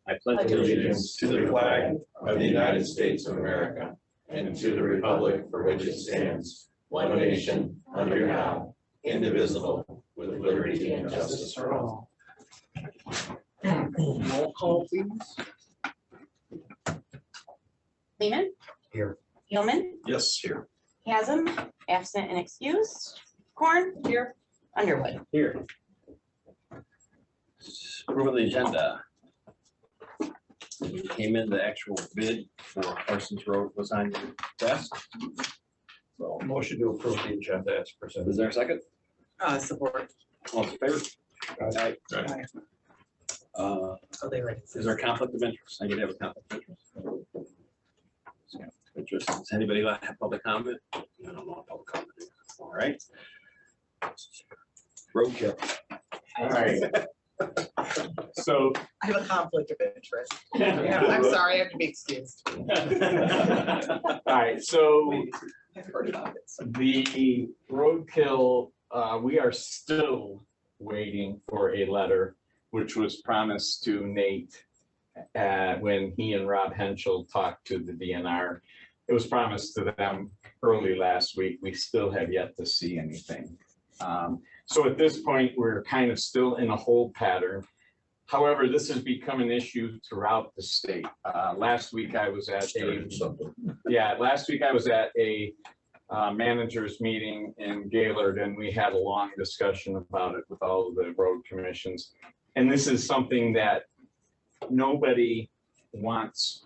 I pledge allegiance to the flag of the United States of America and to the republic for which it stands, one nation, under God, indivisible, with liberty and justice for all. Roll call, please. Lehman. Here. Hillman. Yes, here. Chasm, absent and excused. Corn. Here. Underwood. Here. Approval of the agenda. Came in, the actual bid for Parsons Road was on your desk. So, Motion to approve the agenda as presented. is there a second? Support. All in favor? Aye. Aye. So they like. Is there a conflict of interest? I did have a conflict of interest. Does anybody like to have public comment? I don't want public comment. All right. Roadkill. All right. So, I have a conflict of interest. Yeah, I'm sorry, I have to be excused. all right, so I've heard about it. So the roadkill, we are still waiting for a letter which was promised to Nate when he and Rob Henschel talked to the DNR. It was promised to them early last week. We still have yet to see anything. So at this point, we're kind of still in a hold pattern. However, this has become an issue throughout the state. Last week I was at a managers meeting in Gaylord, and we had a long discussion about it with all of the road commissions. And this is something that nobody wants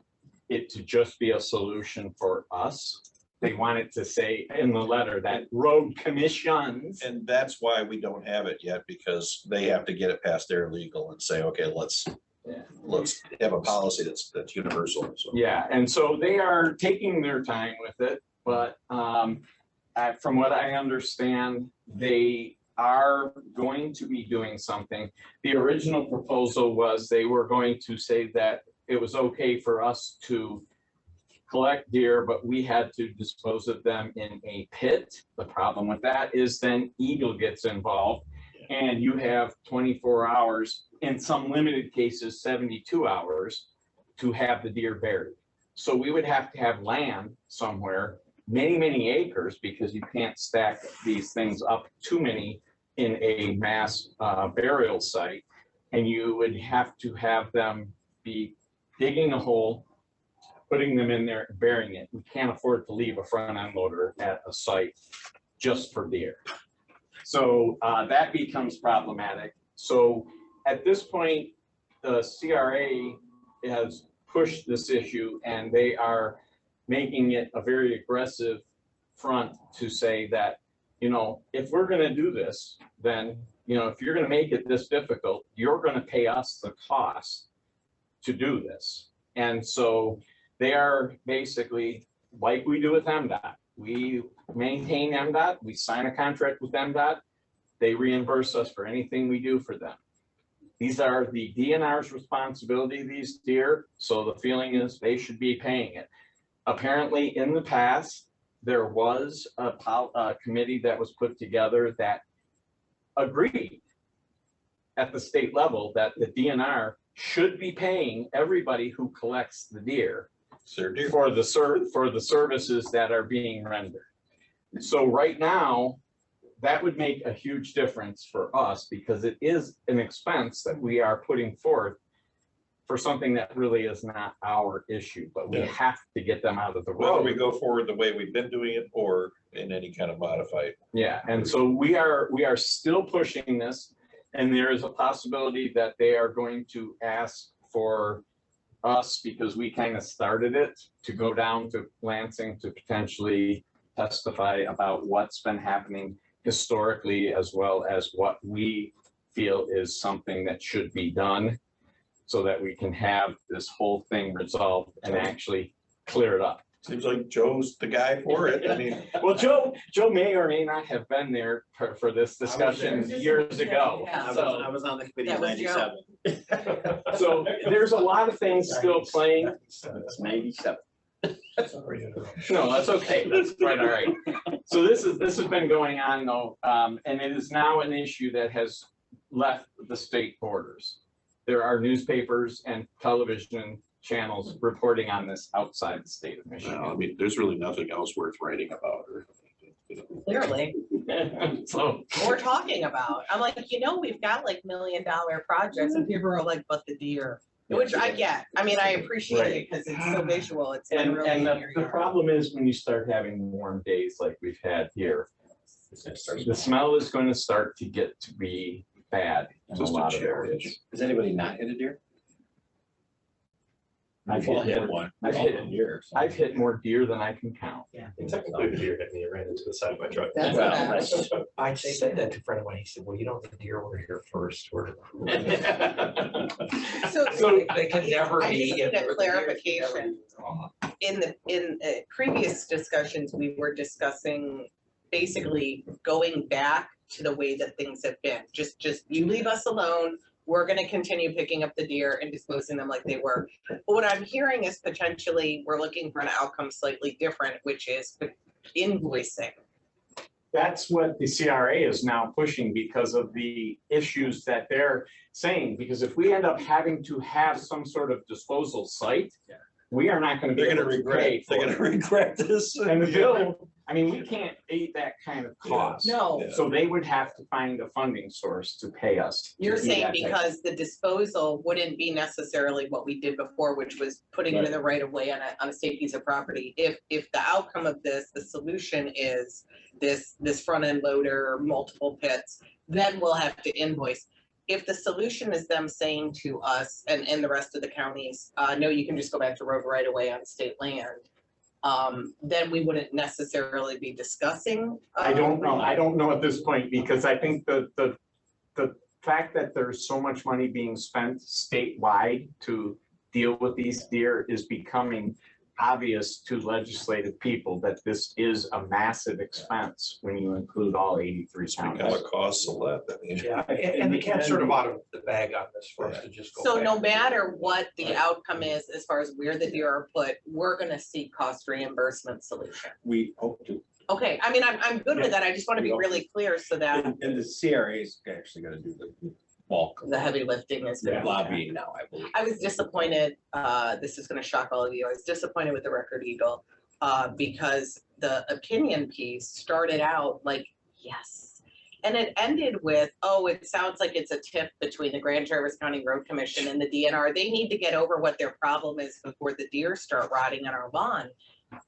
it to just be a solution for us. They want it to say in the letter that road commissions. And that's why we don't have it yet, because they have to get it past their legal and say, okay, let's have a policy that's universal. So. Yeah, and so they are taking their time with it, but from what I understand, they are going to be doing something. The original proposal was they were going to say that it was okay for us to collect deer, but we had to dispose of them in a pit. The problem with that is then Eagle gets involved, and you have 24 hours, in some limited cases, 72 hours to have the deer buried. So we would have to have land somewhere, many, many acres, because you can't stack these things up too many in a mass burial site. And you would have to have them be digging a hole, putting them in there, and burying it. We can't afford to leave a front end loader at a site just for deer. So that becomes problematic. So at this point, the CRA has pushed this issue, and they are making it a very aggressive front to say that, you know, if we're going to do this, then, you know, if you're going to make it this difficult, you're going to pay us the cost to do this. And so they are basically, like we do with MDOT, we maintain MDOT, we sign a contract with MDOT, they reimburse us for anything we do for them. These are the DNR's responsibility, these deer, so the feeling is they should be paying it. Apparently in the past, there was a committee that was put together that agreed at the state level that the DNR should be paying everybody who collects the deer for the services that are being rendered. So right now, that would make a huge difference for us, because it is an expense that we are putting forth for something that really is not our issue, but we have to get them out of the road. Whether we go forward the way we've been doing it or in any kind of modified. Yeah, and so we are still pushing this, and there is a possibility that they are going to ask for us, because we kind of started it, to go down to Lansing to potentially testify about what's been happening historically, as well as what we feel is something that should be done, so that we can have this whole thing resolved and actually clear it up. Seems like Joe's the guy for it. I mean, Well, Joe may or may not have been there for this discussion years ago. Yeah. I was on the committee in That was Joe. 97. So there's a lot of things still playing. It's 97. No, that's okay. That's quite all right. So this has been going on though, and it is now an issue that has left the state borders. There are newspapers and television channels reporting on this outside the state of No, I Michigan. mean, there's really nothing else worth writing about or. Clearly, So, we're talking about, I'm like, we've got like $1 million projects and people are like, but the deer, which I get. I mean, I appreciate it because it's so visual. It's like and, really and near the your- problem is when you start having warm days like we've had here, the smell is going to start to get to be bad in a Just a lot of challenge. areas. Has anybody not hit a deer? I've hit one. I've hit- years. I've hit more deer than I can count. Technically, the deer hit me, ran into the side of my truck. That's Well, bad. that's- I said that to a friend of mine. He said, well, the deer were here first. So They can never I be. just need a clarification. in previous discussions, we were discussing basically going back to the way that things have been. Just you leave us alone. We're gonna continue picking up the deer and disposing them like they were. But what I'm hearing is potentially we're looking for an outcome slightly different, which is invoicing. That's what the CRA is now pushing because of the issues that they're saying, because if we end up having to have some sort of disposal site, we are not gonna be They're able gonna to regret, pay they're for gonna it. regret this. And the bill, I mean, we can't pay that kind of cost. No, Yeah. So they would have to find a funding source to pay us. to you're do saying that type of- because the disposal wouldn't be necessarily what we did before, which was putting it in the right of way on a state piece of property. If the outcome of this, the solution is this front end loader, multiple pits, then we'll have to invoice. If the solution is them saying to us and the rest of the counties, no, you can just go back to road right away on state land, then we wouldn't necessarily be discussing. I don't know. I don't know at this point, because I think the fact that there's so much money being spent statewide to deal with these deer is becoming obvious to legislative people that this is a massive expense when you include all 83 It's become counties. a cost to let, I mean. Yeah, and the cat's sort of out of the bag on this for us to just go. So back. no matter what the outcome is, as far as where the deer are put, we're gonna seek cost reimbursement solution. We hope to. Okay, I mean, I'm good with that. I just wanna be really clear so that And the CRA is actually gonna do the bulk of the heavy lifting is. the gonna be done. lobbying now, I believe. I was disappointed, this is gonna shock all of you, I was disappointed with the Record Eagle, because the opinion piece started out like, yes. And it ended with, oh, it sounds like it's a tip between the Grand Traverse County Road Commission and the DNR. They need to get over what their problem is before the deer start rotting on our lawn.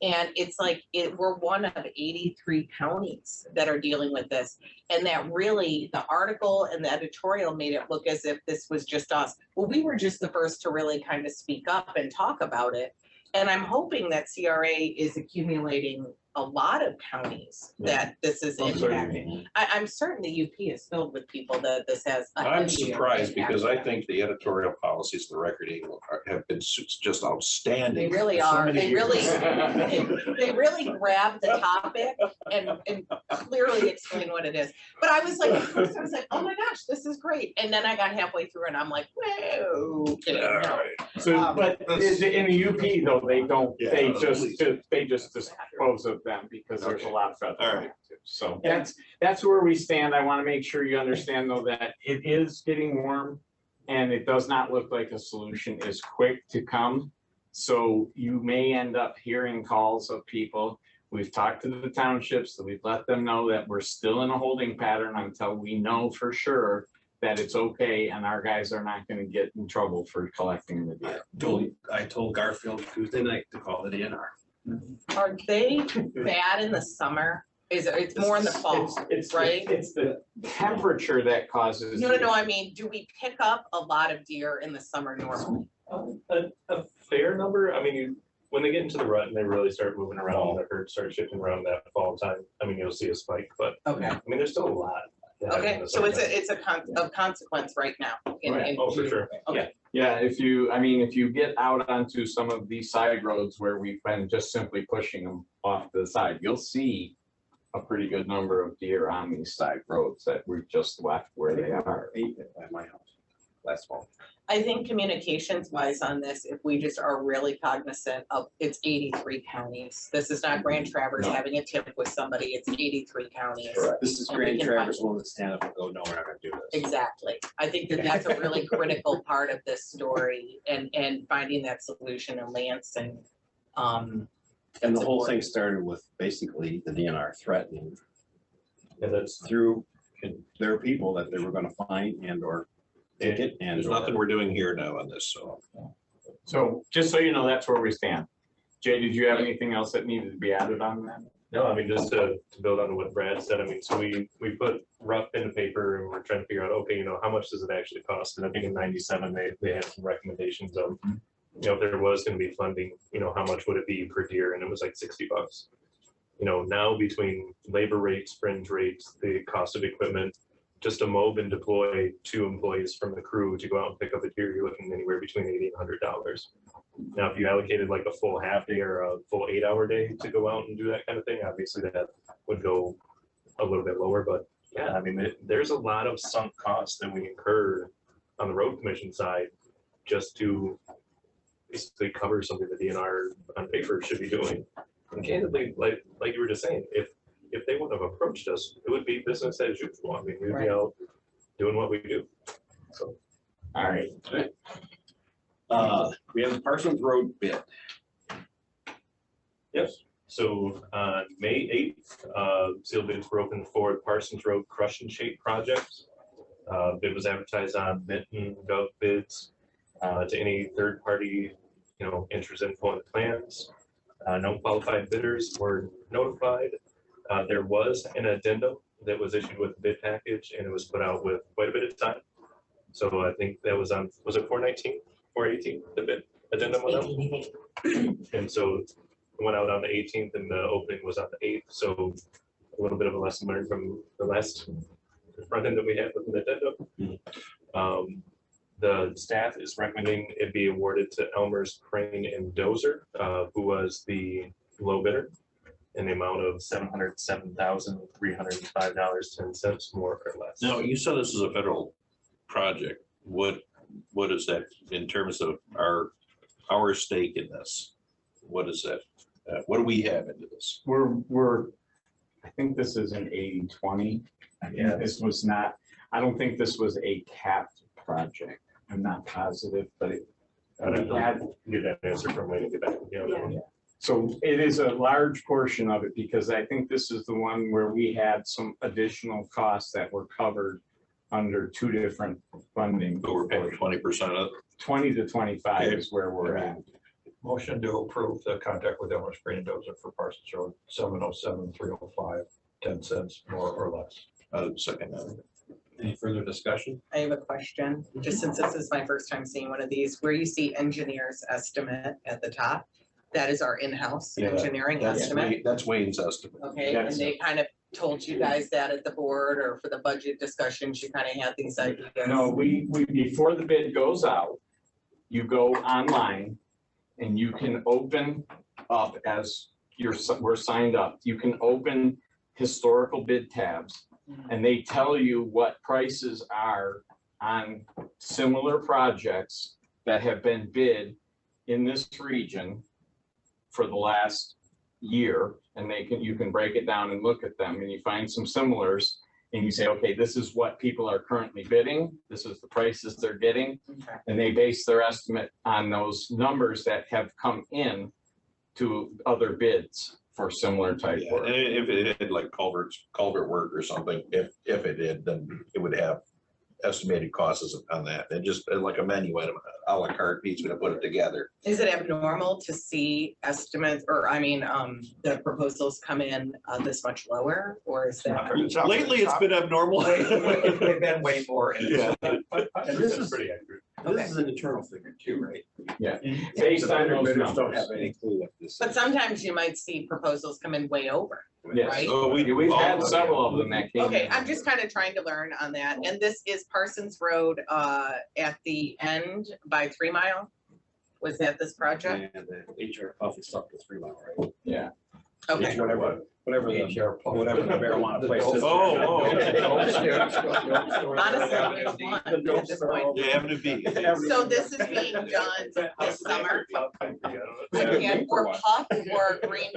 And it's like, we're one of 83 counties that are dealing with this. And that really, the article and the editorial made it look as if this was just us. Well, we were just the first to really kind of speak up and talk about it. And I'm hoping that CRA is accumulating a lot of counties that this is impacting. I'm certain the UP is filled with people that this has. a I'm heavy surprised impact because I on. think the editorial policies of the Record Eagle have been just outstanding. They really for so are. many They years. really, they really grab the topic and clearly explain what it is. But I was like, at first I was like, oh my gosh, this is great. And then I got halfway through and I'm like, whoa. All right. So, but in the UP though, they don't, they Yeah, just dispose of them because there's a Okay. lot of federal. All right. directives. So that's where we stand. I want to make sure you understand though that it is getting warm and it does not look like a solution is quick to come. So you may end up hearing calls of people. We've talked to the townships, that we've let them know that we're still in a holding pattern until we know for sure that it's okay and our guys are not gonna get in trouble for collecting the deer. I told Garfield Tuesday night to call the DNR. Are they bad in the summer? It's more in the fall, It's right? It's the temperature that causes. No, I mean, do we pick up a lot of deer in the summer normally? A fair number, I mean, when they get into the rut and they really start moving around, the herd starts shifting around that fall time, I mean, you'll see a spike, but Okay, I mean, there's still a lot. that happen in okay, the so summertime. it's of consequence right now. Right. Oh, for sure. Okay, Yeah, if you get out onto some of these side roads where we've been just simply pushing them off to the side, you'll see a pretty good number of deer on these side roads that we've just left where they are. Eight at my house. last fall. I think communications wise on this, if we just are really cognizant of, it's 83 counties. This is not Grand Traverse No. having a tip with somebody, it's 83 counties. This is And we Grand can Traverse willing to stand up and go, no, we're not gonna do this. Exactly. I think that that's a really critical part of this story and finding that solution and Lansing. And the whole thing started with basically the DNR threatening And that's, through their people that they were gonna fine and or ticket and. There's nothing we're doing here now on this, so. So just so you know, that's where we stand. Jay, did you have anything else that needed to be added on that? no, I mean, just to build on what Brad said, I mean, so we put rough pen to paper and we're trying to figure out, okay, how much does it actually cost? And I think in 97, they had some recommendations of, if there was gonna be funding, how much would it be per deer? And it was like $60. Now between labor rates, fringe rates, the cost of equipment, just to mow and deploy 2 employees from the crew to go out and pick up a deer, you're looking anywhere between $80 and $100. Now, if you allocated like a full half day or a full 8-hour day to go out and do that kind of thing, obviously that would go a little bit lower, but yeah, I mean, there's a lot of sunk costs that we incur on the road commission side just to basically cover something that DNR on paper should be doing. And candidly, like you were just saying, if they wouldn't have approached us, it would be business as usual. I mean, we'd Right. be out doing what we do. So, All right. We have the Parsons Road bid. yes. So on May 8th, sealed bids were open for Parsons Road Crush and Shape project. Bid was advertised on Benton Gov bids to any third party, interested in pulling plans. No qualified bidders were notified. There was an addendum that was issued with the bid package and it was put out with quite a bit of time. So I think that was on, was it 4/19, 4/18, the bid addendum went out? And so it went out on the 18th and the opening was on the 8th. So a little bit of a lesson learned from the last front end that we had with the addendum. The staff is recommending it be awarded to Elmer's Crane and Dozer, who was the low bidder in the amount of $707,305.10, more or less. Now, you said this is a federal project. What is that in terms of our stake in this? What is that? What do we have into this? I think this is an 80-20. Yeah. This was not, I don't think this was a capped project. I'm not positive, but it I don't had, get that answer from Wayne to get back. so it is a large portion of it because I think this is the one where we had some additional costs that were covered under 2 different funding. So we're paying 20% of it. 20 to 25 is where we're at. Motion to approve the contract with Elmer's Crane and Dozer for Parsons Road, 707-305, 10 cents more or less. Second. Any further discussion? I have a question, just since this is my first time seeing one of these, where you see engineer's estimate at the top, that is our in-house Yeah, engineering estimate. That's Wayne's estimate. Okay, and Yes. they kind of told you guys that at the board or for the budget discussions, you kind of had these ideas. No, we, before the bid goes out, you go online and you can open up as we're signed up. You can open historical bid tabs and they tell you what prices are on similar projects that have been bid in this region for the last year. And you can break it down and look at them and you find some similars and you say, okay, this is what people are currently bidding. This is the prices they're getting. Okay. And they base their estimate on those numbers that have come in to other bids for similar type Yeah, work. and if it had like culvert work or something, if it did, then it would have estimated costs on that. And just like a menu item, a la carte, he's gonna put it together. Is it abnormal to see estimates, or the proposals come in this much lower, or is that? Lately, it's been abnormal. They've been way more. Yeah. And this is, pretty accurate. this is an internal figure too, right? Yeah. Based on those Bidders don't have numbers. any clue what this is. But sometimes you might see proposals come in way over. Yes. Right? Oh, We've had several of them that came. Okay, in. I'm just kind of trying to learn on that. And this is Parsons Road at the end by 3 Mile? Was that this project? And the HR office up to 3 Mile, right? Yeah. Okay. Whatever the marijuana place is. Oh, Honestly, it's fun at this point. Yeah, Avenue B. So this is being done this summer? Again, or puff or green,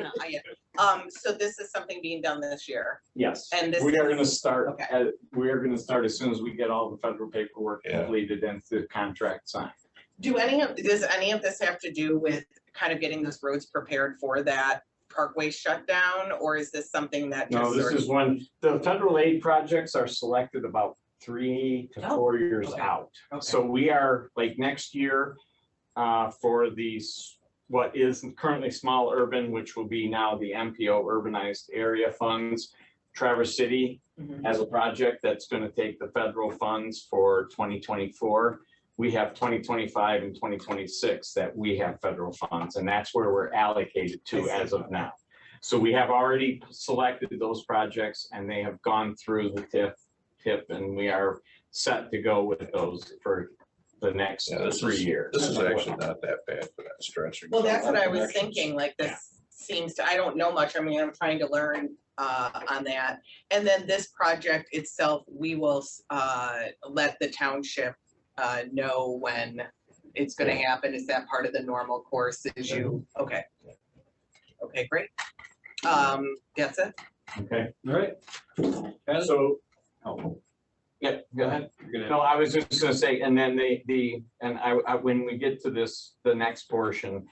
so this is something being done this year, Yes, and this we are is- gonna start, okay. we are gonna start as soon as we get all the federal paperwork Yeah. completed and the contract signed. does any of this have to do with kind of getting those roads prepared for that parkway shutdown, or is this something that just? No, this sort of- is when, the federal aid projects are selected about 3 to 4 years okay. out. Okay. So we are, like, next year, for these, what is currently small urban, which will be now the MPO urbanized area funds. Traverse City Mhm. has a project that's gonna take the federal funds for 2024. We have 2025 and 2026 that we have federal funds, and that's where we're allocated to as of now. So we have already selected those projects and they have gone through the TIP, and we are set to go with those for the next Yeah, this 3 is- years. This is actually not that bad for that stretch. Well, that's what I was Connections. thinking, like this seems to, I don't know much, I mean, I'm trying to learn on that. And then this project itself, we will let the township know when it's gonna happen. Is that part of the normal course? Is you, okay. Okay, great. That's it. Okay, All right. so, Oh, yeah, go ahead. you're gonna- No, I was just gonna say, and then I, when we get to this, the next portion,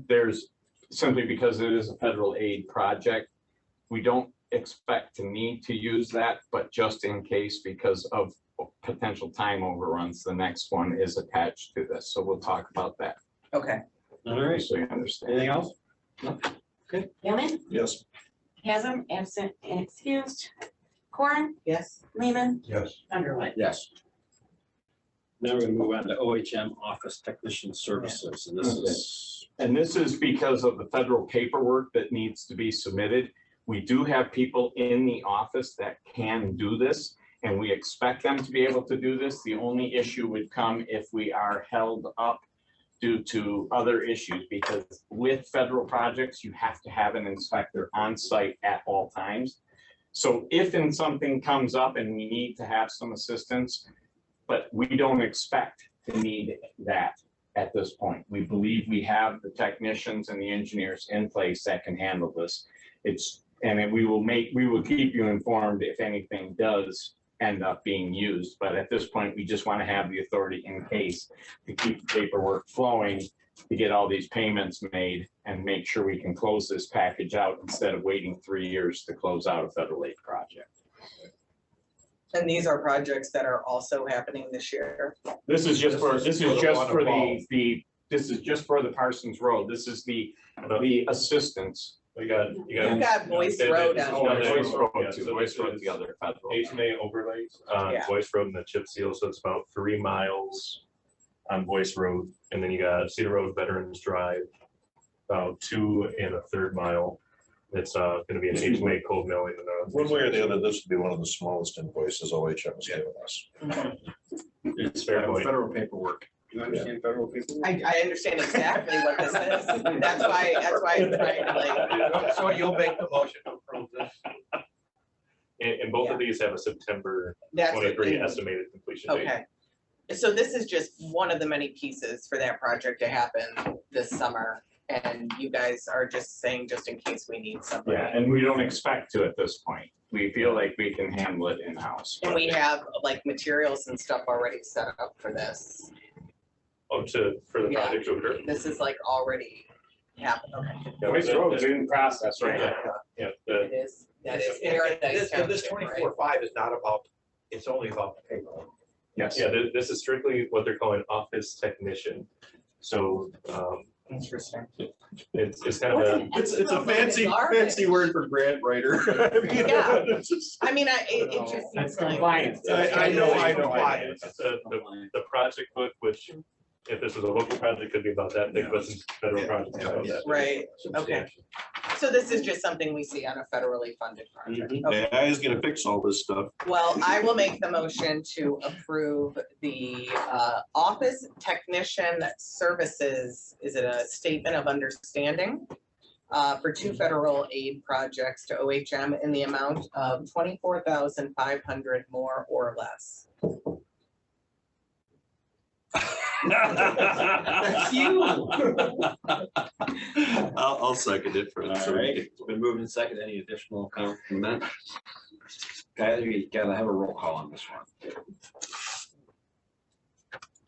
there's, simply because it is a federal aid project, we don't expect to need to use that, but just in case, because of potential time overruns, the next one is attached to this, so we'll talk about that. Okay. All right. So you understand. Anything else? Gilman, Yes. Chasm, absent and excused. Corn, Yes. Lehman, Yes. Underwood. Yes. Now we're gonna move on to OHM Office Technician Services, and this is, And this is because of the federal paperwork that needs to be submitted. We do have people in the office that can do this, and we expect them to be able to do this. The only issue would come if we are held up due to other issues, because with federal projects, you have to have an inspector on site at all times. So if something comes up and we need to have some assistance, but we don't expect to need that at this point. We believe we have the technicians and the engineers in place that can handle this. We will keep you informed if anything does end up being used, but at this point, we just want to have the authority in case to keep the paperwork flowing, to get all these payments made and make sure we can close this package out instead of waiting 3 years to close out a federal aid project. And these are projects that are also happening this year. This is just for This is for the Parsons Road. This is the assistance. You got. You've got Boyce Road on Oh, and here. Boyce Road Yeah, too. so Boyce this Road, is the other federal. HMA overlays on Yeah. Boyce Road and the chip seal, so it's about 3 miles on Boyce Road. And then you got Cedar Road Veterans Drive, about 2 1/3 mile. It's gonna be an HMA cold milling. One way or the other, this would be one of the smallest invoices OHM has given us. It's fair point. federal paperwork. You understand federal paperwork? I understand exactly what this is. That's why I'm trying to like, So you'll make the motion to approve this? And both of these have a September that's. 23 estimated completion date. Okay. So this is just one of the many pieces for that project to happen this summer. And you guys are just saying, just in case we need somebody. Yeah, and we don't expect to at this point. We feel like we can handle it in-house. And we have like materials and stuff already set up for this. For the Yeah. project to occur. This is like already happened, okay. Boyce Road's in process right now. Yeah, It is, that is Paradise This Township, right? 24/5 is not about, it's only about the paperwork. Yes. yeah, this is strictly what they're calling office technician. So, Interesting. it's kind of a, It's a fancy word for grant writer. Yeah. I mean, it just seems That's like. compliance. I know. it's the project book, which if this was a local project, could be about that big, but since federal project is about that. Right, okay. So this is just something we see on a federally funded project. Okay. Yeah, he's gonna fix all this stuff. Well, I will make the motion to approve the office technician services. Is it a statement of understanding? for 2 federal aid projects to OHM in the amount of 24,500 more or less. That's you. I'll second it for. All right, it's been moved and seconded. Any additional comment? Guys, we gotta have a roll call on this one.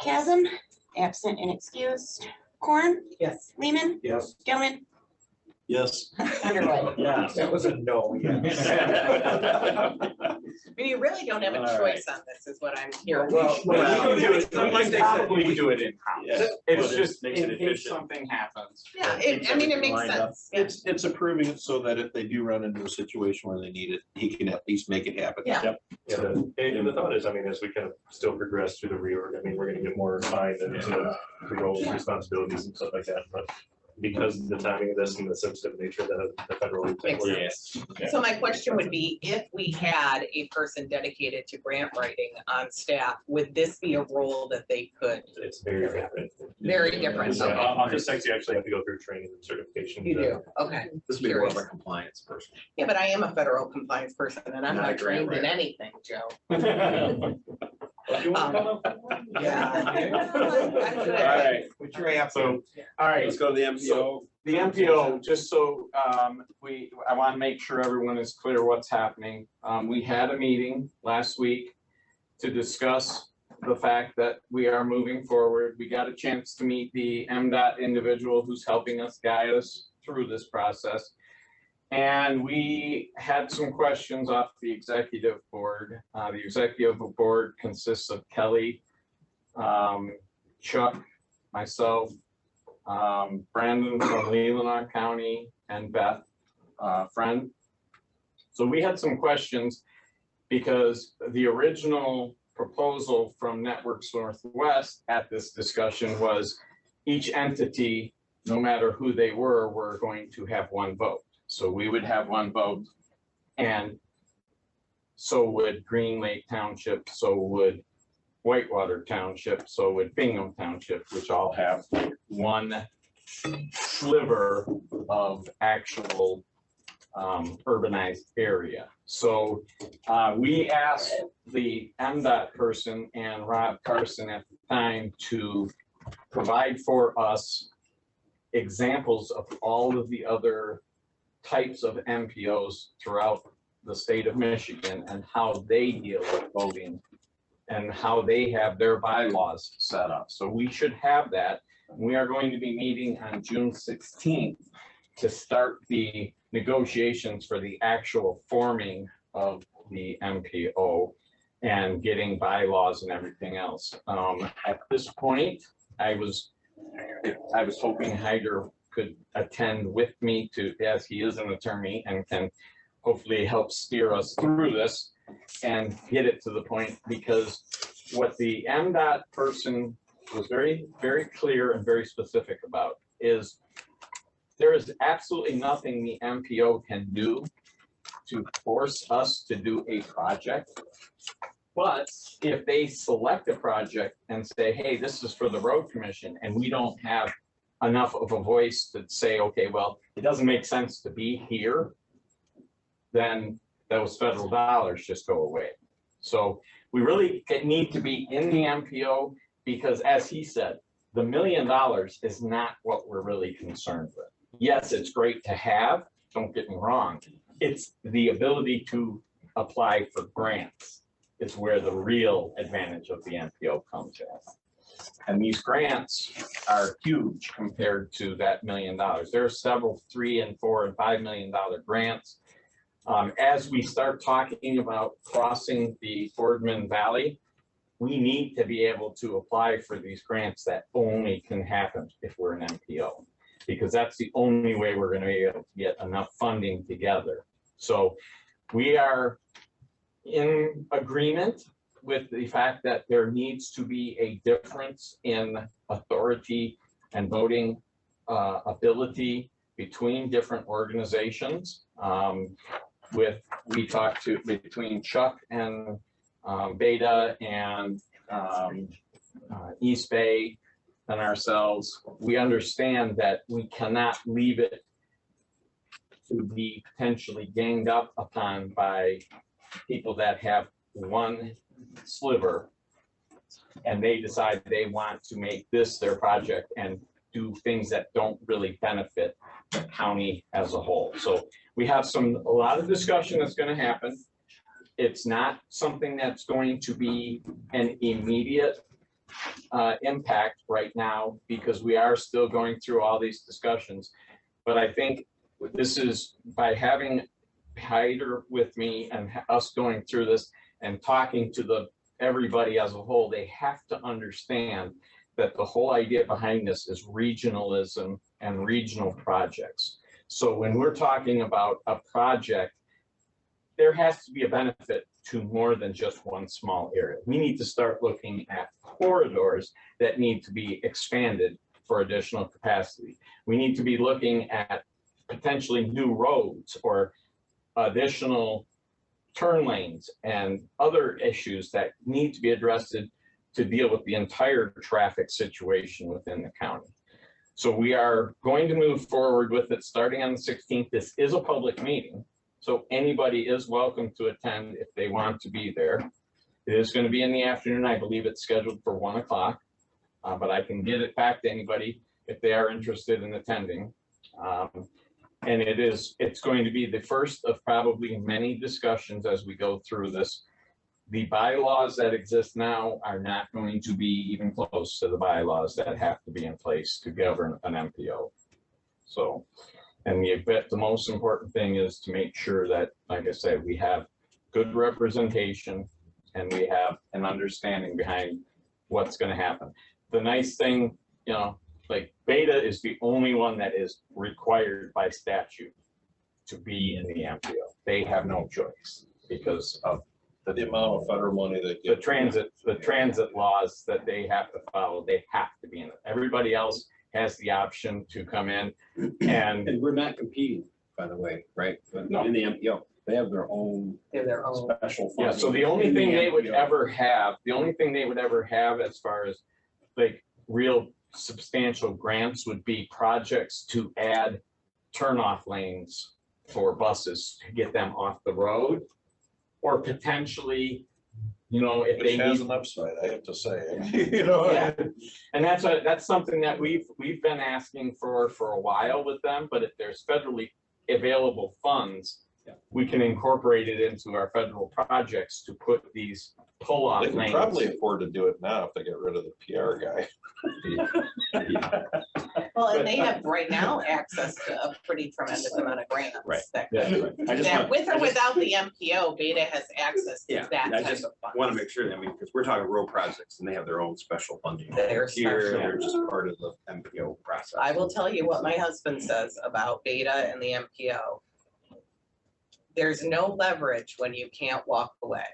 Chasm, absent and excused. Corn, Yes. Lehman, Yes. Gilman, Yes. Underwood. Yeah. That was a no. I mean, you really don't have a All choice on this, is what I'm hearing. Well, we can do it, we Like can they probably said, do it in-house. Yeah. It's Well, just makes in it case efficient. something happens. Yeah, Keeps I mean, it everything makes lined up. sense. Yeah. It's approving it so that if they do run into a situation where they need it, he can at least make it happen. Yeah. Yeah, and the thought is, I mean, as we kind of still progress through the reorg, I mean, we're gonna get more refined into the roles, responsibilities and stuff like that, but because of the timing of this and the sensitive nature of the federal. Makes Yes. So my question would be, if we had a person dedicated to grant writing on staff, would this be a role that they could? It's very different. Very different, Yeah, okay. Office techs, you actually have to go through training and certification. You do, okay. This would be more of a Curious. compliance person. Yeah, but I am a federal compliance person and I'm Not a not grant trained in writer. anything, Joe. You wanna come up? Yeah. All right, Put your app so, all right. Let's go to the MPO. So the MPO, just so I want to make sure everyone is clear what's happening. We had a meeting last week to discuss the fact that we are moving forward. We got a chance to meet the MDOT individual who's helping us guide us through this process. And we had some questions off the executive board. The executive board consists of Kelly, Chuck, myself, Brandon from Leelanau County, and Beth, friend. So we had some questions because the original proposal from Networks Northwest at this discussion was each entity, no matter who they were going to have one vote. So we would have one vote, and so would Green Lake Township, so would Whitewater Township, so would Bingham Township, which all have one sliver of actual urbanized area. So we asked the MDOT person and Rob Carson at the time to provide for us examples of all of the other types of MPOs throughout the state of Michigan and how they deal with voting and how they have their bylaws set up. So we should have that. We are going to be meeting on June 16th to start the negotiations for the actual forming of the MPO and getting bylaws and everything else. At this point, I was hoping Hyder could attend with me to, as he is an attorney and can hopefully help steer us through this and get it to the point, because what the MDOT person was very, very clear and very specific about is there is absolutely nothing the MPO can do to force us to do a project. But if they select a project and say, hey, this is for the road commission, and we don't have enough of a voice to say, okay, well, it doesn't make sense to be here, then those federal dollars just go away. So we really need to be in the MPO because, as he said, the $1 million is not what we're really concerned with. Yes, it's great to have, don't get me wrong. It's the ability to apply for grants. It's where the real advantage of the MPO comes in. And these grants are huge compared to that $1 million. There are several $3 and $4 and $5 million grants. As we start talking about crossing the Fordman Valley, we need to be able to apply for these grants that only can happen if we're an MPO, because that's the only way we're going to be able to get enough funding together. So we are in agreement with the fact that there needs to be a difference in authority and voting ability between different organizations. We talked to between Chuck and Beta and East Bay and ourselves. We understand that we cannot leave it to be potentially ganged up upon by people that have one sliver and they decide they want to make this their project and do things that don't really benefit the county as a whole. So we have a lot of discussion that's going to happen. It's not something that's going to be an immediate impact right now because we are still going through all these discussions. But I think this is by having Hyder with me and us going through this and talking to everybody as a whole, they have to understand that the whole idea behind this is regionalism and regional projects. So when we're talking about a project, there has to be a benefit to more than just one small area. We need to start looking at corridors that need to be expanded for additional capacity. We need to be looking at potentially new roads or additional turn lanes and other issues that need to be addressed to deal with the entire traffic situation within the county. So we are going to move forward with it starting on the 16th. This is a public meeting, so anybody is welcome to attend if they want to be there. It is going to be in the afternoon. I believe it's scheduled for 1 o'clock, but I can get it back to anybody if they are interested in attending. And it's going to be the first of probably many discussions as we go through this. The bylaws that exist now are not going to be even close to the bylaws that have to be in place to govern an MPO. So, and the most important thing is to make sure that, like I said, we have good representation and we have an understanding behind what's going to happen. The nice thing, you know, like Beta is the only one that is required by statute to be in the MPO. They have no choice because of The amount of federal money they the get. transit laws that they have to follow. They have to be in it. Everybody else has the option to come in and And we're not competing, by the way, right? But No. in the MPO, they have their own They're their own. special. yeah, so the funding only in thing they would MPO. ever have, as far as like real substantial grants would be projects to add turnoff lanes for buses to get them off the road. Or potentially, you know, if they Which has need, an upside, I have to say, you know. yeah. And that's something that we've been asking for a while with them, but if there's federally available funds, we can incorporate it into our federal projects to put these pull-off They can lanes. probably afford to do it now if they get rid of the PR guy. Well, and they have right now access to a pretty tremendous amount of grants. Right. that- Yeah. I just Now, want, with or without the MPO, Beta has access to Yeah, that I type just of funds. want to make sure, I mean, because we're talking road projects and they have their own special funding. They're Here, special. they're just part of the MPO process. I will tell you what my husband says about Beta and the MPO. There's no leverage when you can't walk away.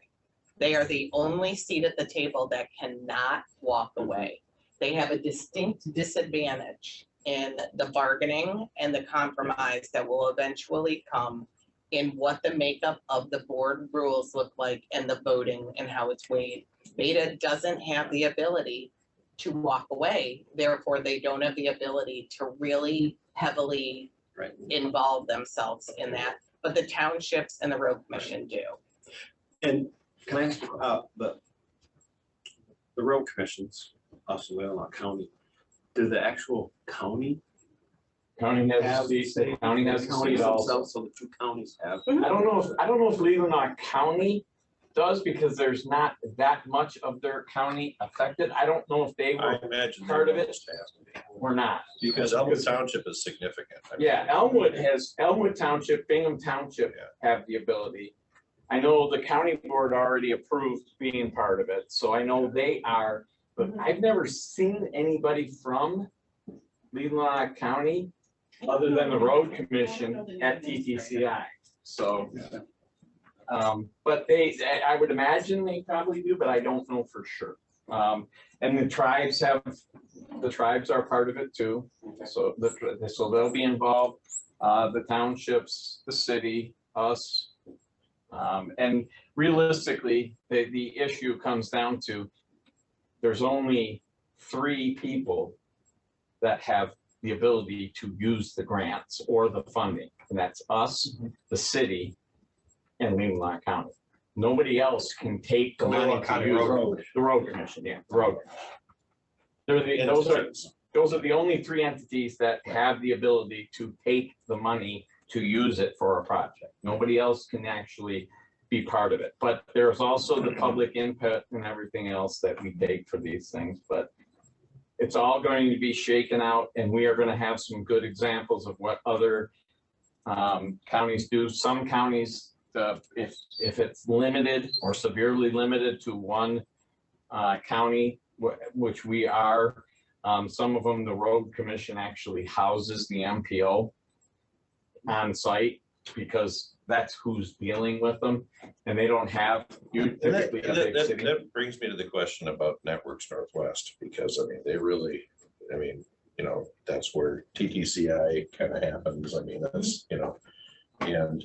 They are the only seat at the table that cannot walk away. They have a distinct disadvantage in the bargaining and the compromise that will eventually come in what the makeup of the board rules look like and the voting and how it's weighed. Beta doesn't have the ability to walk away. Therefore, they don't have the ability to really heavily Right. involve themselves in that, but the townships and the road commission do. And can I ask, the road commissions, Osceola, not county, do the actual county County has a have? seat, the county has a counties seat also. themselves, so the two counties have. I don't know if Leelanau County does because there's not that much of their county affected. I don't know if they I were imagine. Part of it. almost has to be. or not. Because Elwood Township is significant. I mean, Yeah, Elmwood Township, Bingham Township have the ability. I know the county board already approved being part of it, so I know they are, but I've never seen anybody from Leelanau County other than the road commission at TTCI, so. But I would imagine they probably do, but I don't know for sure. And the tribes are part of it too, so so they'll be involved, the townships, the city, us. And realistically, the issue comes down to, there's only 3 people that have the ability to use the grants or the funding. And that's us, the city, and Leelanau County. Nobody else can take the money to use the road commission, yeah, the road. Those are the only three entities that have the ability to take the money to use it for a project. Nobody else can actually be part of it. But there's also the public input and everything else that we take for these things, but it's all going to be shaken out, and we are going to have some good examples of what other counties do. Some counties, if it's limited or severely limited to one county, which we are, some of them, the road commission actually houses the MPO on site because that's who's dealing with them, and they don't have, you typically a big city. That brings me to the question about Networks Northwest, because I mean, they really, I mean, you know, that's where TTCI kind of happens. I mean, that's, you know, and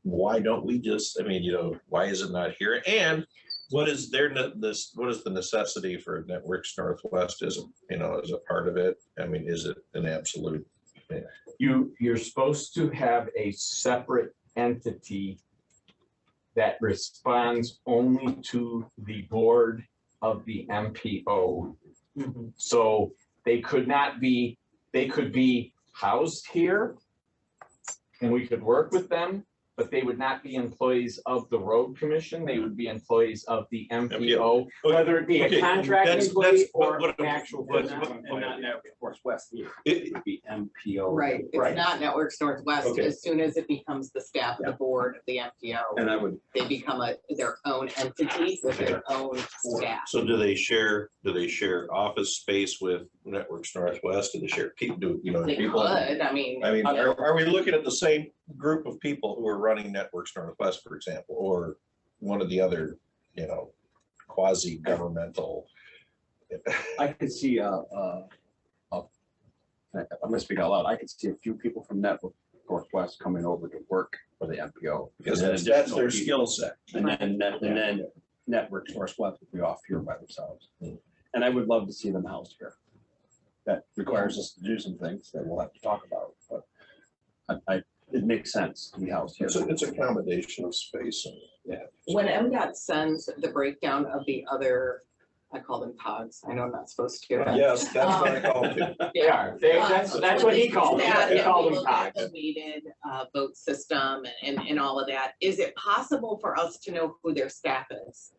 why don't we just, I mean, you know, why is it not here? And what is what is the necessity for Networks Northwest as a, you know, as a part of it? I mean, is it an absolute? Yeah. You're supposed to have a separate entity that responds only to the board of the MPO. So they could not be, they could be housed here and we could work with them, but they would not be employees of the road commission. They would be employees of the MPO, whether it be a contract employee or an actual. And not Networks West either. It would be MPO. Right, Right. it's not Networks Northwest. Okay. As soon as it becomes the staff of the board of the MPO, And I would, they become their own entity with their own staff. So do they share office space with Networks Northwest? Do they share people, do, you know? They people? could, I mean. I mean, are we looking at the same group of people who are running Networks Northwest, for example, or one of the other, you know, quasi-governmental? I could see, I'm gonna speak out loud. I could see a few people from Networks Northwest coming over to work for the MPO. Because And that's then their additional skill set. And then Networks Northwest would be off here by themselves. And I would love to see them housed here. That requires us to do some things that we'll have to talk about, but it makes sense to be housed here. It's a combination of space and, yeah. When MDOT sends the breakdown of the other, I call them pods, I know I'm not supposed to. but- Yes, that's what I call it. They are, that's what he called them. That, He and called we them look at pods. the weighted boat system and all of that. Is it possible for us to know who their staff is?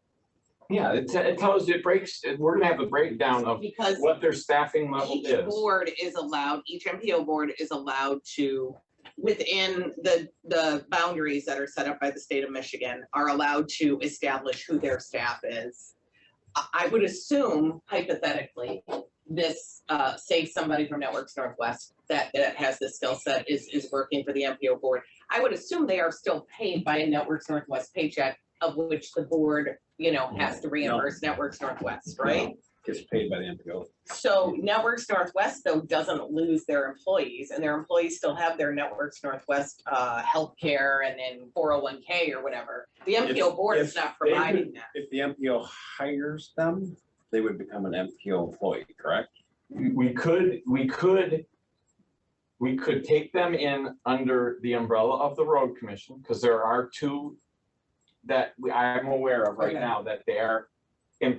Yeah, it tells you, it breaks, we're gonna have a breakdown of Because what their staffing level each is. board is allowed, each MPO board is allowed to, within the boundaries that are set up by the state of Michigan, are allowed to establish who their staff is. I would assume hypothetically, this, say somebody from Networks Northwest that has this skill set is working for the MPO board. I would assume they are still paid by a Networks Northwest paycheck, of which the board, you know, has to reimburse Networks Northwest, right? Gets paid by the MPO. So Networks Northwest, though, doesn't lose their employees, and their employees still have their Networks Northwest healthcare and then 401k or whatever. The MPO board is not providing that. If the MPO hires them, they would become an MPO employee, correct? We could take them in under the umbrella of the road commission, because there are two that I'm aware of right Okay. now that they are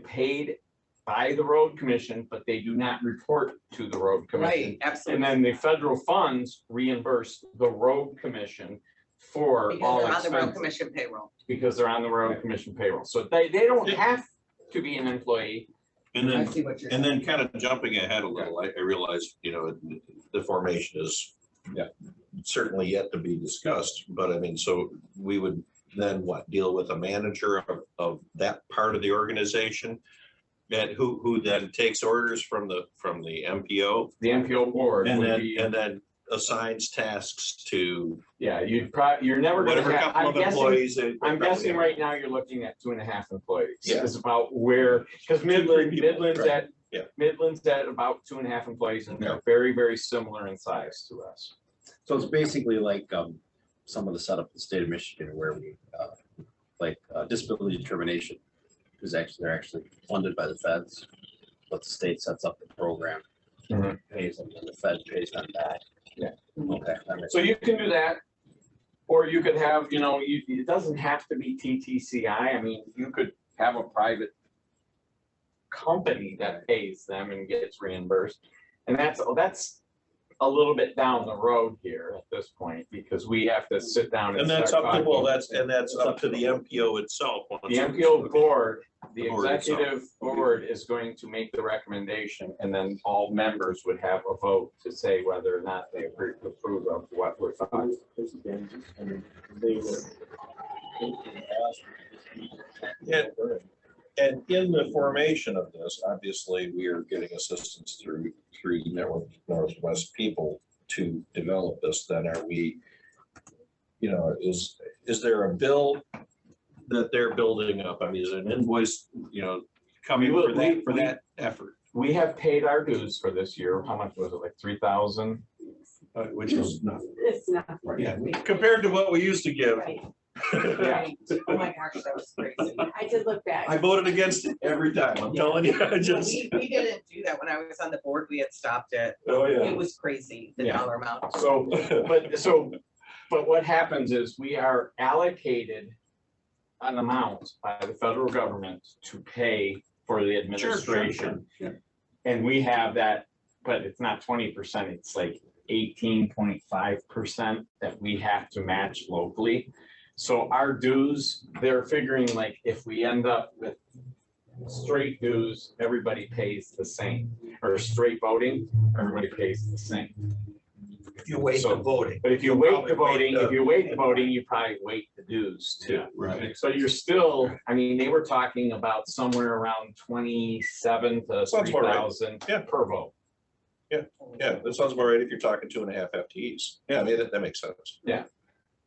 paid by the road commission, but they do not report to the road commission. Right, absolutely. And then the federal funds reimburse the road commission for Because all they're on the road expenses, commission payroll. because they're on the road commission payroll. So they don't have to be an employee. And I then, see what you're and saying. then kind of jumping ahead a little, I realize, you know, the formation is certainly yet to be discussed, but I mean, so we would then what, deal with a manager of that part of the organization? And who then takes orders from the MPO The MPO board and would then, be, and then assigns tasks to yeah, you're never gonna whatever have, couple I'm of guessing, employees. I'm guessing right now you're looking at 2.5 employees. Yeah. Is about where, because Midland's right. at, Yeah. Midland's at about 2.5 employees, and they're very, very similar in size to us. So it's basically like some of the setup in the state of Michigan where we disability determination is they're actually funded by the feds, but the state sets up the program Mhm. pays them, and the Fed pays them back. Yeah. Okay. that makes So you can do that. Or you could have, it doesn't have to be TTCI. I mean, you could have a private company that pays them and gets reimbursed. And that's a little bit down the road here at this point, because we have to sit down and And that's start up to, well, talking. that's up to the MPO itself. The MPO board, the The board itself. executive board is going to make the recommendation, and then all members would have a vote to say whether or not they approve of what we're talking. Yeah. And in the formation of this, obviously, we are getting assistance through Network Northwest people to develop this. Then are we, is there a bill that they're building up? I mean, is an invoice, coming for that effort? We have paid our dues for this year. How much was it? Like 3,000? Which is nothing. It's not. Yeah, compared to what we used to give. Right, Yeah. right. Oh my gosh, that was crazy. I did look back. I voted against it every time. I'm telling you, I just. We didn't do that. When I was on the board, we had stopped it. Oh, It was crazy, the Yeah. dollar amount. But what happens is we are allocated an amount by the federal government to pay for the administration. And we have that, but it's not 20%, it's like 18.5% that we have to match locally. So our dues, they're figuring like if we end up with straight dues, everybody pays the same, or straight voting, everybody pays the same. If you wait So- the voting. But if you You'll wait probably the voting, wait if you wait the voting, you probably wait the dues too. Right. So you're still, I mean, they were talking about somewhere around 27 to Sounds about right. 3,000 Yeah. per vote. Yeah, that sounds about right if you're talking 2.5 FTEs. Yeah, I mean, that makes sense. Yeah.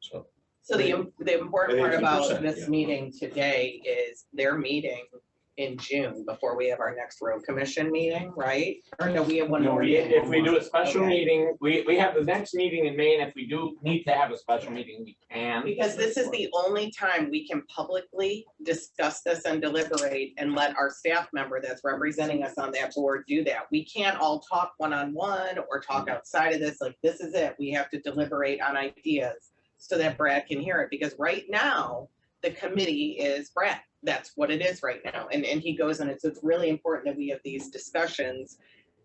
So. So the important part about 18%, this yeah. meeting today is they're meeting in June before we have our next road commission meeting, right? Or no, we have one No, more. if we do a special Okay. meeting, we have the next meeting in May, and if we do need to have a special meeting, we can. Because this is the only time we can publicly discuss this and deliberate and let our staff member that's representing us on that board do that. We can't all talk one-on-one or talk outside of this, like, this is it. We have to deliberate on ideas so that Brad can hear it, because right now, the committee is Brad. That's what it is right now. And he goes, and it's really important that we have these discussions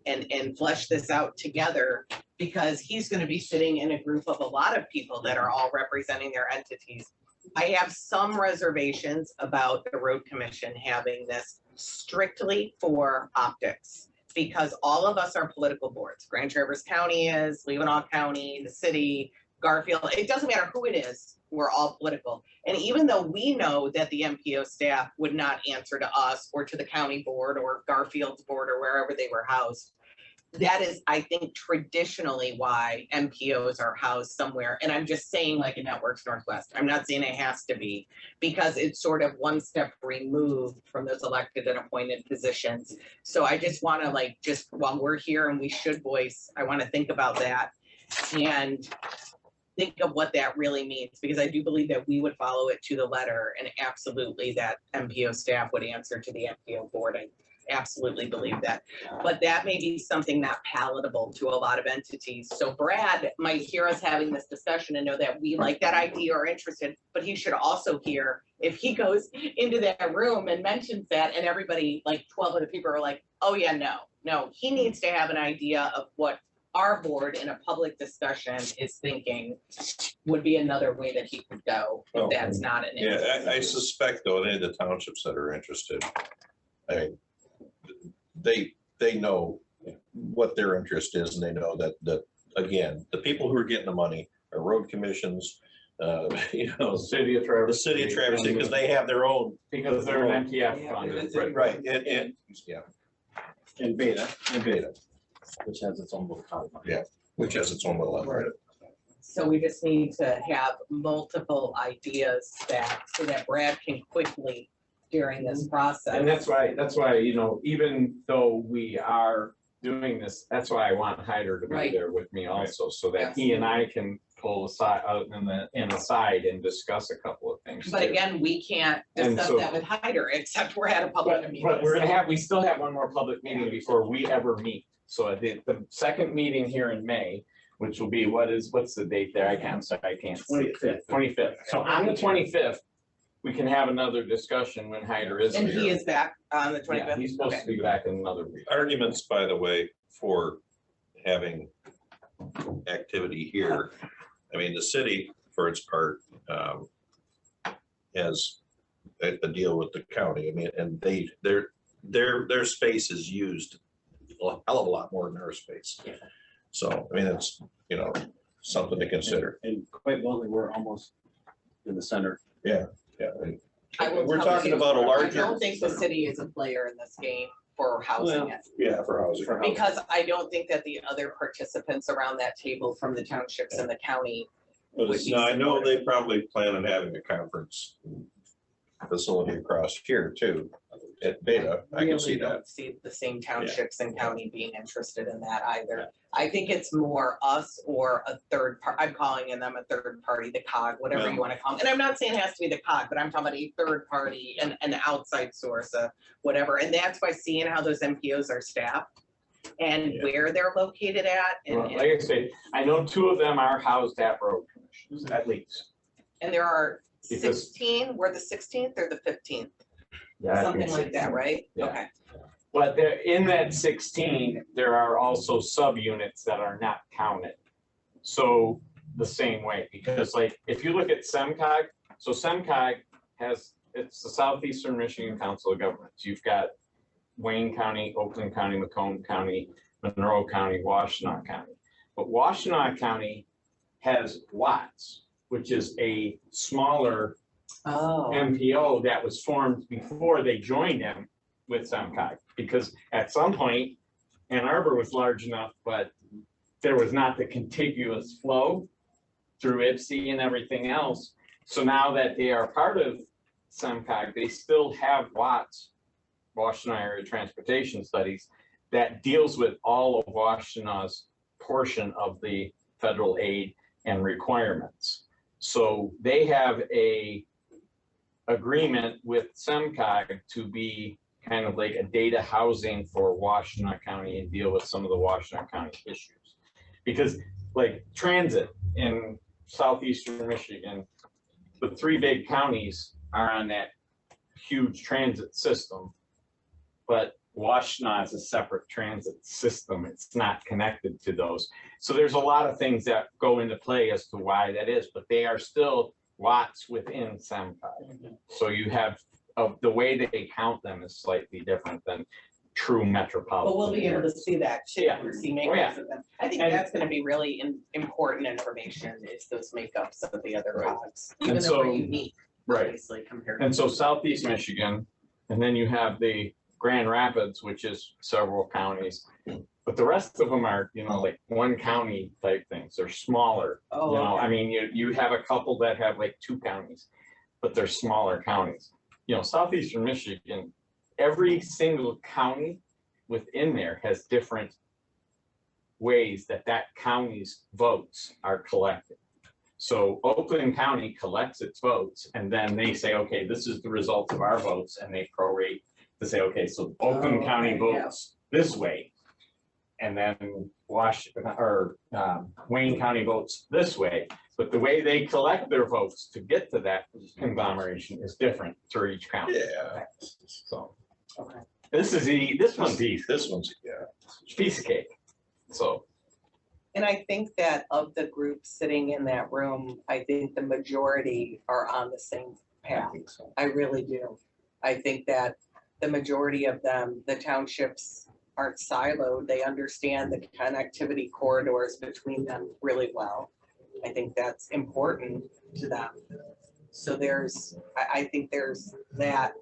and flesh this out together, because he's gonna be sitting in a group of a lot of people that are all representing their entities. I have some reservations about the road commission having this strictly for optics, because all of us are political boards. Grand Traverse County is, Leelanau County, the city, Garfield, it doesn't matter who it is, we're all political. And even though we know that the MPO staff would not answer to us or to the county board or Garfield's board or wherever they were housed, that is, I think, traditionally why MPOs are housed somewhere. And I'm just saying, like in Networks Northwest, I'm not saying it has to be, because it's sort of one step removed from those elected and appointed positions. So I just want to just while we're here and we should voice, I want to think about that and think of what that really means, because I do believe that we would follow it to the letter, and absolutely that MPO staff would answer to the MPO board. I absolutely believe that. But that may be something not palatable to a lot of entities. So Brad might hear us having this discussion and know that we like that idea or are interested, but he should also hear if he goes into that room and mentions that and everybody, like 12 other people are like, oh yeah, no, he needs to have an idea of what our board in a public discussion is thinking would be another way that he could go, if that's not an. Yeah, I suspect though, any of the townships that are interested, I mean, they know what their interest is, and they know that again, the people who are getting the money are road commissions, City of Traverse. the city of Traverse, because they have their own. Because they're an MTF fund. Right, and, yeah, And Beta, which has its own little code. Yeah. which has its own little algorithm. So we just need to have multiple ideas so that Brad can quickly during this process. And that's why, even though we are doing this, that's why I want Hyder to be Right. there with me also, so that he and I can pull aside, aside and discuss a couple of things. But too. again, we can't And discuss so- that with Hyder, except we're at a public meeting. But we still have one more public meeting before we ever meet. So I think the second meeting here in May, which will be, what's the date there? I can't see it. 25th. So on the 25th, we can have another discussion when Hyder is And he here. is back on the Yeah, twenty-fifth? he's supposed to be back in another week. Arguments, by the way, for having activity here. I mean, the city, for its part, has a deal with the county. I mean, and their space is used a hell of a lot more than our space. Yeah. So, I mean, it's, you know, something to consider. And quite bluntly, we're almost in the center. Yeah. And I will we're tell talking you, about a I larger. don't think the city is a player in this game for housing it. Yeah, for housing. Because I don't think that the other participants around that table from the townships and the county But would it's, be no, I know supportive. they probably plan on having a conference facility across here too, at Beta. I can see Really that. don't see the same townships and county being interested in that either. I think it's more us or a third part, I'm calling in them a third party, the COG, whatever you wanna call them. And I'm not saying it has to be the COG, but I'm talking about a third party and an outside source of whatever. And that's by seeing how those MPOs are staffed and Yeah. where they're located at. Well, And, like I say, I know 2 of them are housed at road commissions, at least. and there are Because- 16, we're the 16th or the 15th, Yeah, I think something like that, right? Yeah. Okay. But there, in that 16, there are also subunits that are not counted. So the same way, because like, if you look at SEMCOG, so SEMCOG it's the Southeastern Michigan Council of Governments. You've got Wayne County, Oakland County, Macomb County, Monroe County, Washtenaw County. But Washtenaw County has Watts, which is a smaller Oh. MPO that was formed before they joined them with SEMCOG. Because at some point, Ann Arbor was large enough, but there was not the contiguous flow through IPSI and everything else. So now that they are part of SEMCOG, they still have Watts, Washtenaw Area Transportation Studies, that deals with all of Washtenaw's portion of the federal aid and requirements. So they have a agreement with SEMCOG to be kind of like a data housing for Washtenaw County and deal with some of the Washtenaw County issues. Because like transit in southeastern Michigan, the 3 big counties are on that huge transit system. But Washtenaw is a separate transit system. It's not connected to those. So there's a lot of things that go into play as to why that is, but they are still Watts within SEMCOG. So you have, the way they count them is slightly different than true metropolitan. But we'll be able to see that too, Yeah. and see Oh, yeah. makeups of them. I think And- that's gonna be really important information is those makeups of the other Right. COGs. And Even though we're so- unique, Right. obviously, compared. And so Southeast Michigan, and then you have the Grand Rapids, which is several counties. But the rest of them are, like 1 county type things. They're smaller. Oh, I mean, you have a couple that have like 2 counties, but they're smaller counties. Southeastern Michigan, every single county within there has different ways that county's votes are collected. So Oakland County collects its votes and then they say, okay, this is the result of our votes, and they prorate to say, okay, so Oakland County okay, yeah. votes this way. And then Wayne County votes this way, but the way they collect their votes to get to that conglomeration is different through each county. Yeah. So. Okay. This one's easy, This one's, yeah. piece of cake. So, And I think that of the groups sitting in that room, I think the majority are on the same path. I really do. I think that the majority of them, the townships aren't siloed. They understand the connectivity corridors between them really well. I think that's important to them. So I think there's that.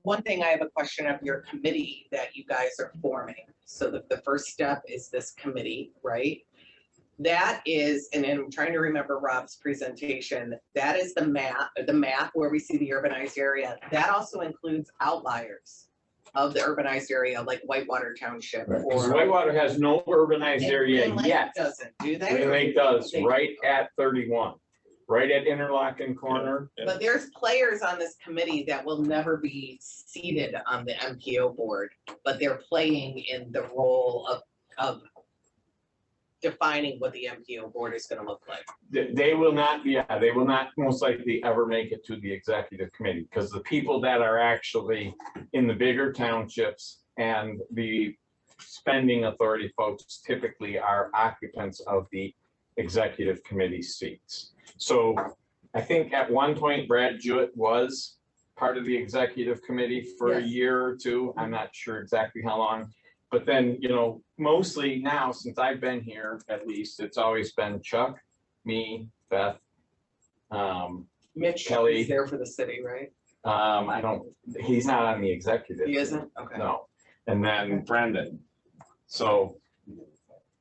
One thing, I have a question of your committee that you guys are forming. So the first step is this committee, right? That is, and I'm trying to remember Rob's presentation, that is the map where we see the urbanized area. That also includes outliers of the urbanized area, like Whitewater Township. because or Whitewater has no urbanized area Green Lake yet. doesn't, do they? Green Lake does, They- right at 31, right at Interlochen Corner. But there's players on this committee that will never be seated on the MPO board, but they're playing in the role of of defining what the MPO board is gonna look like? They will not, yeah, they will not most likely ever make it to the executive committee, because the people that are actually in the bigger townships and the spending authority folks typically are occupants of the executive committee seats. So I think at one point Brad Jewett was part of the executive committee for a Yes. year or two. I'm not sure exactly how long. But then, you know, mostly now, since I've been here, at least, it's always been Chuck, me, Beth. Mitch Kelly. is there for the city, right? I don't, he's not on the executive. He isn't? Okay. No, and then Brendan. So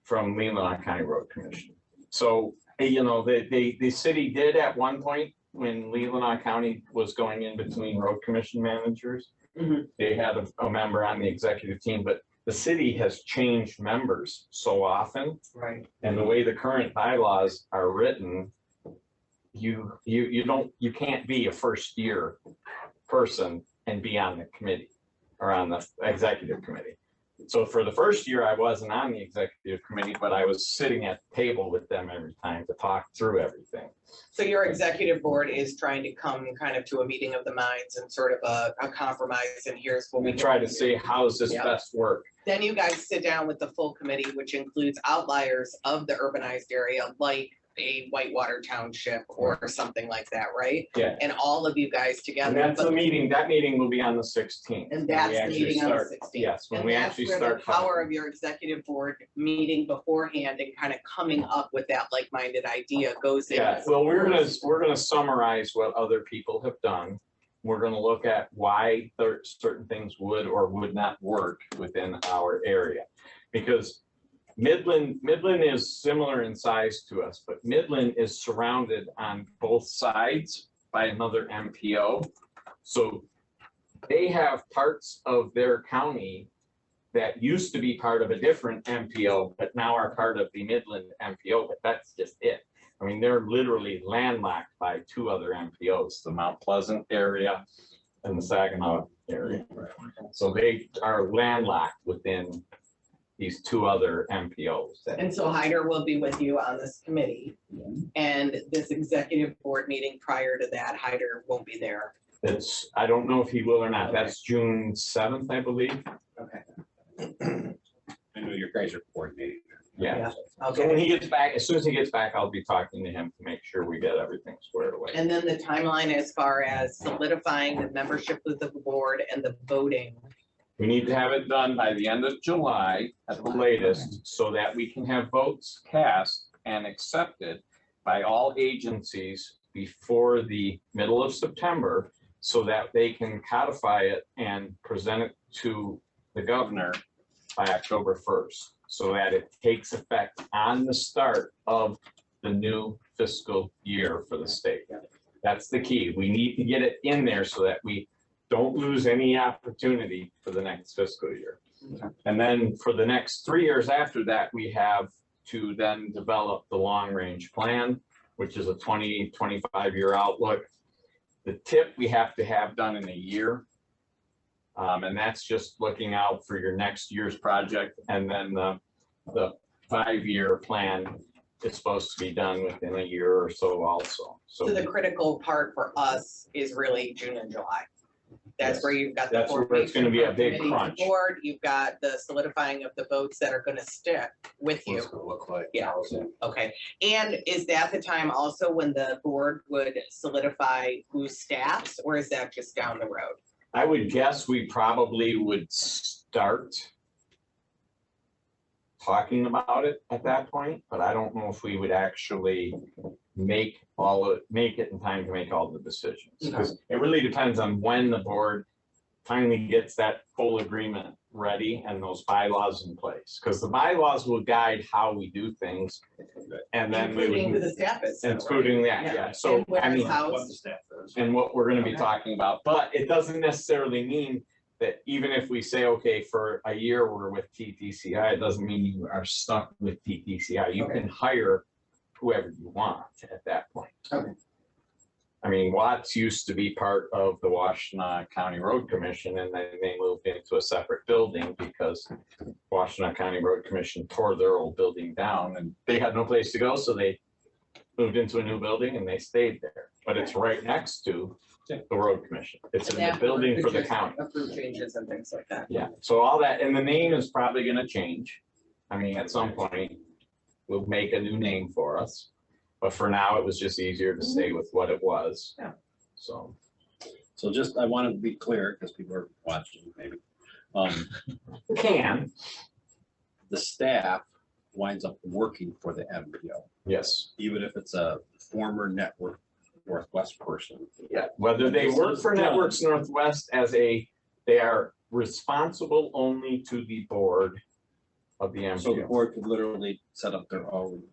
from Leland County Road Commission. So, you know, the city did at one point, when Leland County was going in between road commission managers, Mhm. they had a member on the executive team, but the city has changed members so often. Right. And the way the current bylaws are written, you can't be a first year person and be on the committee or on the executive committee. So for the first year, I wasn't on the executive committee, but I was sitting at the table with them every time to talk through everything. So your executive board is trying to come kind of to a meeting of the minds and sort of a compromise, and here's what We we try to can do. see how does this Yeah. best work. Then you guys sit down with the full committee, which includes outliers of the urbanized area, like a Whitewater Township or something like that, right? Yeah. And all of you guys And together. that's the but- meeting, that meeting will be on the 16th. And when that's we the actually meeting on the start- 16th. Yes, when And we that's actually where the start. power talking. of your executive board meeting beforehand and kind of coming up with that like-minded idea goes in. Yeah, well, we're gonna summarize what other people have done. We're gonna look at why certain things would or would not work within our area. Because Midland is similar in size to us, but Midland is surrounded on both sides by another MPO. So they have parts of their county that used to be part of a different MPO, but now are part of the Midland MPO, but that's just it. I mean, they're literally landlocked by two other MPOs, the Mount Pleasant area and the Saginaw area. So they are landlocked within these two other MPOs. And so Hyder will be with you on this committee. And this executive board meeting prior to that, Hyder won't be there. It's, I don't know if he will or not. That's June 7th, I believe. Okay. I know your guys are coordinating. Yeah. So Okay. when he gets back, as soon as he gets back, I'll be talking to him to make sure we get everything squared away. And then the timeline as far as solidifying the membership of the board and the voting. We need to have it done by the end of July at the latest, so that we can have votes cast and accepted by all agencies before the middle of September, so that they can codify it and present it to the governor by October 1st, so that it takes effect on the start of the new fiscal year for the state. That's the key. We need to get it in there so that we don't lose any opportunity for the next fiscal year. And then for the next 3 years after that, we have to then develop the long-range plan, which is a 20, 25-year outlook. The tip we have to have done in a year. And that's just looking out for your next year's project. And then the 5-year plan is supposed to be done within a year or so also. So the critical part for us is really June and July. That's Yes. where you've got the That's where it's gonna be a big formation of crunch. the board, you've got the solidifying of the votes that are gonna stick with you. What's it gonna look like? Yeah. Okay, and is that the time also when the board would solidify who staffs, or is that just down the road? I would guess we probably would start talking about it at that point, but I don't know if we would actually make it in time to make all the decisions. Because it really depends on when the board finally gets that full agreement ready and those bylaws in place. Because the bylaws will guide how we do things. And then we Including who would, the staff is. though, right? including that, Yeah. yeah. So, And where's I mean, house? What the staff is. and what we're gonna be Okay. talking about, but it doesn't necessarily mean that even if we say, okay, for a year we're with TTCI, it doesn't mean you are stuck with TTCI. You Okay. can hire whoever you want at that point. I mean, Watts used to be part of the Washtenaw County Road Commission, and then they moved into a separate building because Washtenaw County Road Commission tore their old building down, and they had no place to go, so they moved into a new building and they stayed there. But it's right next to the road commission. It's in the building for the county. Approve changes and things like that. Yeah, so all that, and the name is probably gonna change. I mean, at some point, we'll make a new name for us. But for now, it was just easier to stay with what it was. Yeah. So, So just, I want to be clear, because people are watching maybe. can, The staff winds up working for the MPO, yes, even if it's a former Network Northwest person. yeah, whether they work for Networks Northwest they are responsible only to the board of the So the MPO. board could literally set up their own.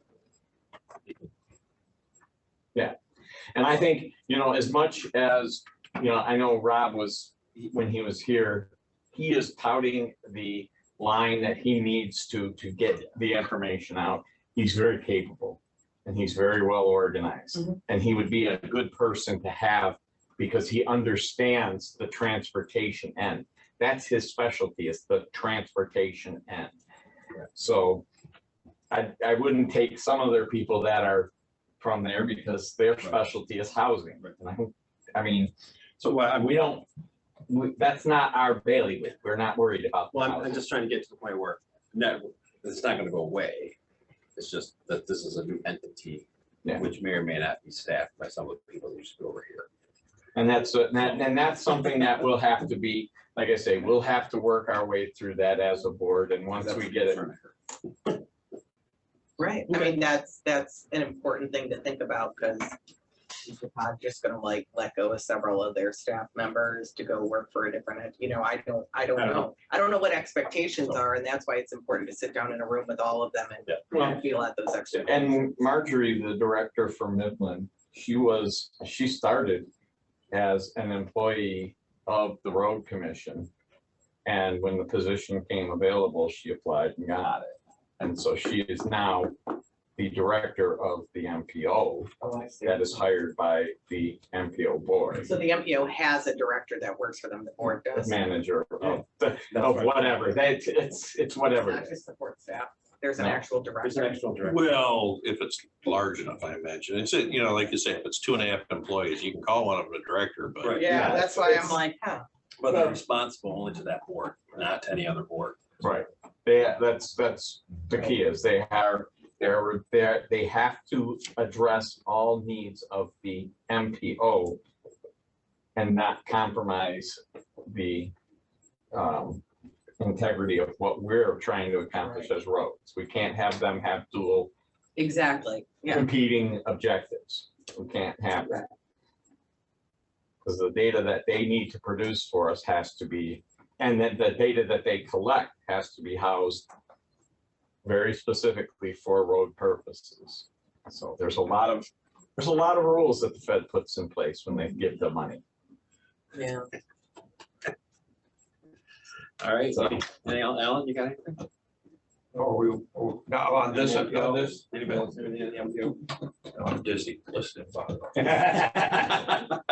And I think, as much as, I know Rob was, when he was here, he is touting the line that he needs to get the information out. He's very capable and he's very well organized. And he would be a good person to have because he understands the transportation end. That's his specialty, is the transportation end. So I wouldn't take some of their people that are from there because their specialty is housing. And I mean, So what we don't, that's not our bailiwick. We're not worried about. the Well, I'm housing. just trying to get to the point where it's not gonna go away. It's just that this is a new entity, Yeah. which may or may not be staffed by some of the people who used to be over here. And that's something that will have to be, like I say, we'll have to work our way through that as a board. And once we get it, Right, I mean, that's an important thing to think about, because you're not just gonna like let go of several of their staff members to go work for a different, I don't know. I don't know what expectations are, and that's why it's important to sit down in a room with all of them and feel out those expectations. and Marjorie, the director for Midland, she started as an employee of the road commission. And when the position came available, she applied and got it. And so she is now the director of the MPO Oh, I see. that is hired by the MPO board, So the MPO has a director that works for them, the board the does, manager of whatever. It's whatever. not just support staff, there's an No. actual There's an director. actual director. Well, if it's large enough, I imagine. It's, like you say, if it's 2.5 employees, you can call one of them a director, but. Right. Yeah, Yeah, that's why it's- I'm like, But they're responsible only to that board, not to any other board. Right. That's the key is they have to address all needs of the MPO and not compromise the integrity of what we're trying to accomplish as roads. We can't have them have dual exactly, yeah, competing objectives. We can't have that. Because the data that they need to produce for us has to be, and then the data that they collect has to be housed very specifically for road purposes. So there's a lot of rules that the Fed puts in place when they give the money. yeah. All right, So- anything else, Alan, you got anything? Now on this, Anybody else, anything on the MPO? I'm Disney listening.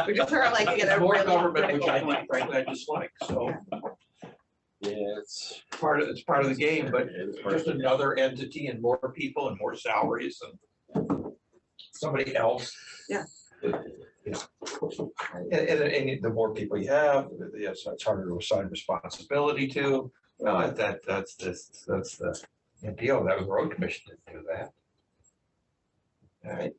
We just heard like, More really government, which I critical think frankly I dislike, so Yeah, it's. it's part of the game, but It is part of just another entity and more people and more salaries and somebody else. Yeah. And the more people you have, yes, it's harder to assign responsibility to. Well, that's the MPO, that was road commission didn't do that. All right.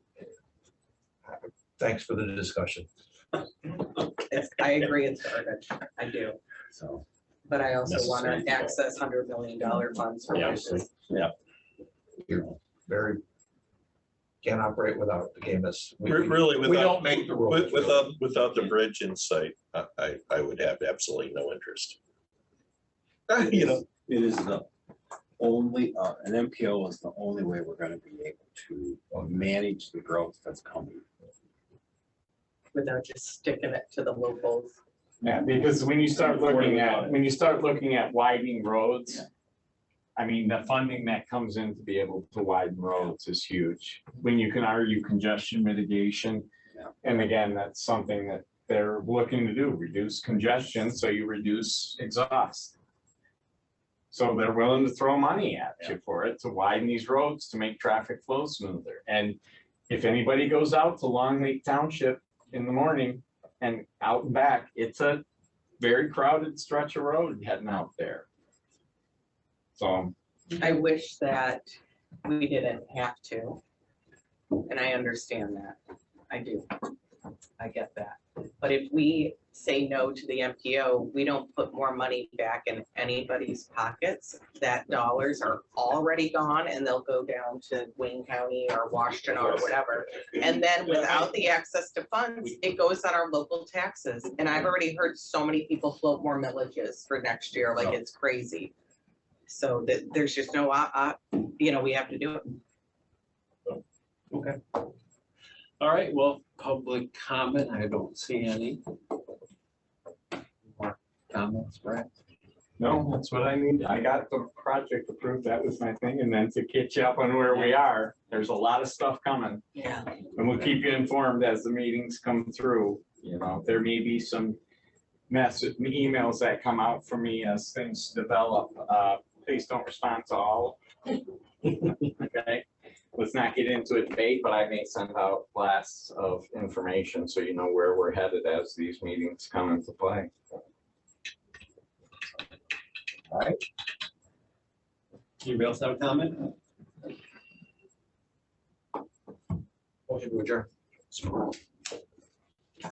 Thanks for the discussion. I agree, it's garbage, I do, So, but I also wanna Necessary. access $100 million funds for Yeah, bridges. Very, can't operate without the game is. Really, We don't make the rules. without the bridge in sight, I would have absolutely no interest. You know, it is the only, an MPO is the only way we're gonna be able to manage the growth that's coming. Without just sticking it to the locals. Yeah, because when you start looking at widening roads, I mean, the funding that comes in to be able to widen roads is huge. When you can argue congestion mitigation, Yeah. And again, that's something that they're looking to do, reduce congestion, so you reduce exhaust. So they're willing to throw money at you for it, to widen these roads, to make traffic flow smoother. And if anybody goes out to Long Lake Township in the morning and out and back, it's a very crowded stretch of road heading out there. So, I wish that we didn't have to. And I understand that. I do. I get that. But if we say no to the MPO, we don't put more money back in anybody's pockets. That dollars are already gone and they'll go down to Wayne County or Washington or whatever. And then without the access to funds, it goes on our local taxes. And I've already heard so many people float more millages for next year, like it's crazy. So that there's just no, we have to do it. Okay. All right, well, public comment, I don't see any. More comments, Brad? no, that's what I need. I got the project approved. That was my thing. And then to catch up on where we are, there's a lot of stuff coming. Yeah. And we'll keep you informed as the meetings come through. You know, there may be some emails that come out from me as things develop. Please don't respond to all. Okay, let's not get into a debate, but I may send out blasts of information so you know where we're headed as these meetings come into play. All right. Anybody else have a comment? Motion to adjourn.